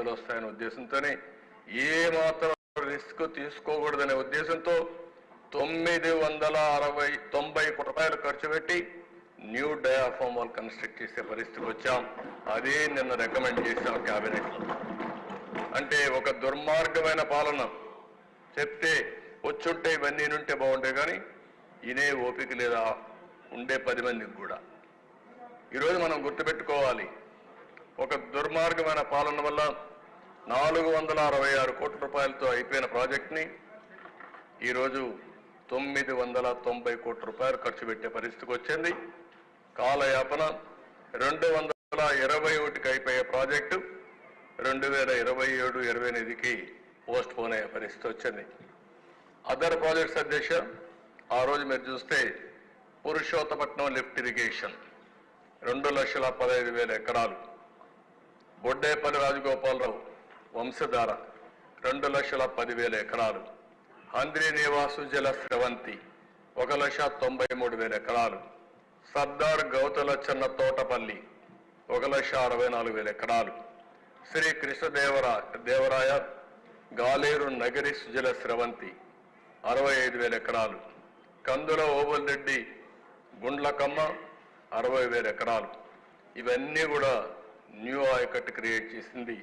నీళ్లు వస్తాయనే ఉద్దేశంతోనే ఏ మాత్రం రిస్క్ తీసుకోకూడదనే ఉద్దేశంతో 990 కోట్ల రూపాయలు ఖర్చు పెట్టి న్యూ డయాఫామ్ వాల్ కన్స్ట్రక్ట్ చేసే పరిస్థితికి వచ్చాం. అదే నిన్న రికమెండ్ చేశాం క్యాబినెట్ లో. అంటే ఒక దుర్మార్గమైన పాలన చెప్తే వచ్చుంటే ఇవన్నీ నుంటే బాగుంటాయి, కానీ ఇనే ఓపిక లేదా ఉండే 10 మందికి కూడా. ఈరోజు మనం గుర్తుపెట్టుకోవాలి, ఒక దుర్మార్గమైన పాలన వల్ల 466 కోట్ల రూపాయలతో అయిపోయిన ప్రాజెక్ట్ని ఈరోజు 990 కోట్ల రూపాయలు ఖర్చు పెట్టే పరిస్థితికి వచ్చింది. కాలయాపన 221కి అయిపోయే ప్రాజెక్టు 2027-28కి పోస్ట్ పోన్ అయ్యే పరిస్థితి వచ్చింది. అదర్ ప్రాజెక్ట్స్ అధ్యక్ష, ఆ రోజు మీరు చూస్తే పురుషోత్తపట్నం లిఫ్ట్ ఇరిగేషన్ 2,15,000 ఎకరాలు, బొడ్డేపల్లి రాజగోపాలరావు వంశధార 2,10,000 ఎకరాలు, హంద్రి నివాసు జల స్రవంతి 1,93,000 ఎకరాలు, సర్దార్ గౌతల చెన్న తోటపల్లి 1,64,000 ఎకరాలు, శ్రీ కృష్ణదేవరాయ గాలేరు నగరి సుజల స్రవంతి 65,000 ఎకరాలు, కందుల ఓబుల్రెడ్డి గుండ్లకమ్మ 60,000 ఎకరాలు. ఇవన్నీ కూడా న్యూ ఆయకట్టు క్రియేట్ చేసింది